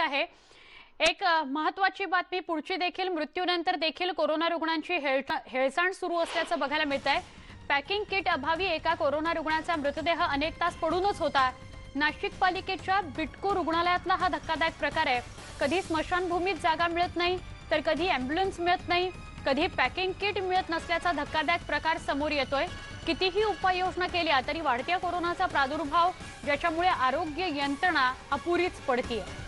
आहे। एक महत्त्वाची बातमी पुढची देखील मृत्यूनंतर देखील कोरोना रुग्णांची हेळसांड सुरू असल्याचं बघायला मिळतंय। पॅकिंग किट अभावी एका कोरोना रुग्णाचा मृतदेह अनेक तास पडूनच होता। नाशिक पालिकेच्या बिटको रुग्णालयातला हा धक्कादायक प्रकार आहे। कधी स्मशानभूमीत जागा मिळत नाही तर कधी ॲम्ब्युलन्स मिळत नाही, कधी पॅकिंग किट मिळत नसल्याचा धक्कादायक प्रकार समोर येतोय। कितीही उपाययोजना केल्या तरी वाढत्या कोरोनाचा प्रादुर्भाव ज्याच्यामुळे आरोग्य यंत्रणा अपुरीच पडतीये।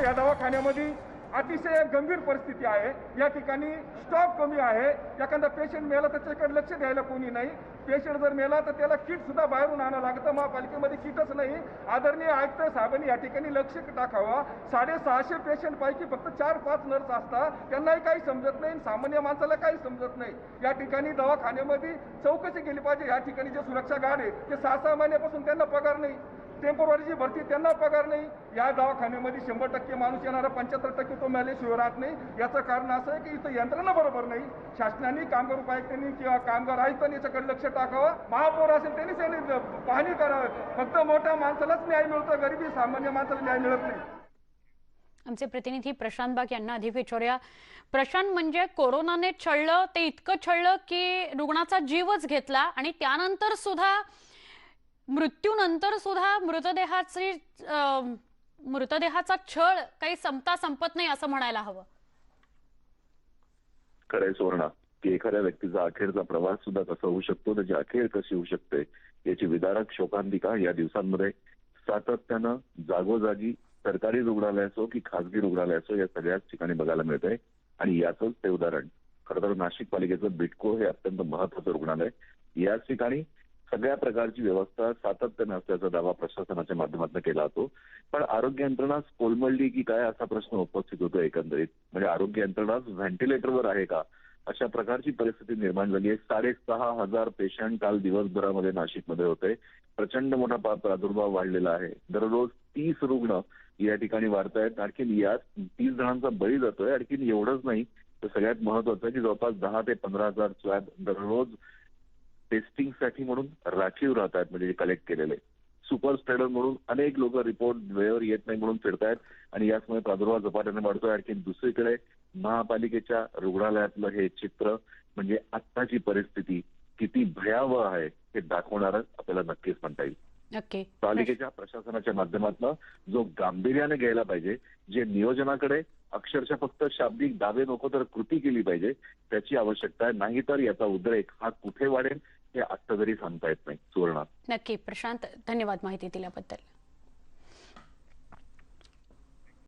या दवाखान्यामध्ये अतिशय गंभीर परिस्थिती आहे। या ठिकाणी स्टॉक कमी आहे। एखादा पेशंट मेला तर त्याच्याकडे लक्ष द्यायला कोणी नाही। पेशंट जर मेला तर त्याला किट सुद्धा बाहेरून आणावं लागतं। महापालिकेमध्ये किटच नाही। आदरणीय आयुक्त साहेबांनी या ठिकाणी लक्ष टाकावा। 650 पेशंट पैकी फक्त 4-5 नर्स असतात, त्यांनाही काही समजत नाही, सामान्य माणसाला काही समजत नाही। या ठिकाणी दवाखान्यामध्ये चौकशी केली पाहिजे। या ठिकाणी जे सुरक्षा गार्ड आहे ते 6-6 महिन्यापासून त्यांना पगार नाही, टेम्पोररीची भरती त्यांना पगार नाही। या दवाखान्यामध्ये 100% माणूस येणारा 75% तो मेल्याशिवाय राहत नाही। याचं कारण असं आहे की इथं यंत्रणा बरोबर नाही। शासनाने कामगार उपायुक्तांनी किंवा कामगार आयुक्तांनी याच्याकडे लक्ष टाकावं। महापौर असेल त्यांनी पाहणी करावी। फक्त मोठ्या माणसालाच न्याय मिळतो, गरिबी सामान्य माणसाला न्याय मिळत नाही। आमचे प्रतिनिधी प्रशांत बाग यांना अधिक विचारूया। प्रशांत, म्हणजे कोरोनाने छळलं ते इतकं छळलं की रुग्णाचा जीवच घेतला आणि त्यानंतर सुद्धा मृत्यूनंतर सुद्धा मृतदेहाचा छळ काही संपत नाही असं म्हणायला हवं। खरंय सुवर्णा, की एखाद्या व्यक्तीचा अखेरचा प्रवास सुद्धा कसा होऊ शकतो, त्याची अखेर कशी होऊ शकते याची विदारक शोकांतिका या दिवसांमध्ये सातत्यानं जागोजागी सरकारी रुग्णालय असो की खासगी रुग्णालय असो या सगळ्याच ठिकाणी बघायला मिळतंय। आणि याचंच ते उदाहरण खरं तर नाशिक पालिकेचं बिटको हे अत्यंत महत्त्वाचं रुग्णालय। याच ठिकाणी सगळ्या प्रकारची व्यवस्था सातत्यानं असल्याचा दावा प्रशासनाच्या माध्यमातून केला जातो। पण आरोग्य यंत्रणा कोलमडली की काय असा प्रश्न उपस्थित होतो एकंदरीत। म्हणजे आरोग्य यंत्रणा व्हेंटिलेटरवर आहे का अशा प्रकारची परिस्थिती निर्माण झाली आहे। 6,500 पेशंट काल दिवसभरामध्ये नाशिकमध्ये होते। प्रचंड मोठा प्रादुर्भाव वाढलेला आहे। दररोज 30 रुग्ण या ठिकाणी वाढतायत। आणखी या 30 जणांचा बळी जातोय। आणखी एवढंच नाही तर सगळ्यात महत्वाचं आहे की जवळपास 10,000 ते 15,000 स्वॅब दररोज टेस्टिंगसाठी म्हणून राखीव राहतात, म्हणजे कलेक्ट केलेले। सुपर स्प्रेडर म्हणून अनेक लोक रिपोर्ट वेळेवर येत नाही म्हणून फिरतायत आणि यामुळे प्रादुर्भाव झपाट्याने वाढतोय। आणखी दुसरीकडे महापालिकेच्या रुग्णालयातलं हे चित्र म्हणजे आत्ताची परिस्थिती किती भयावह आहे हे दाखवणारं आपल्याला नक्कीच म्हणता येईल। नक्की पालिकेच्या प्रशासनाच्या माध्यमातून जो गांभीर्याने घ्यायला पाहिजे, जे नियोजनाकडे अक्षरशः फक्त शाब्दिक दावे नको तर कृती केली पाहिजे, त्याची आवश्यकता आहे। नाहीतर याचा उद्रेक हा कुठे वाढेल हे आत्ता तरी सांगता येत नाही। सुवर्णा, नक्की प्रशांत, धन्यवाद माहिती दिल्याबद्दल।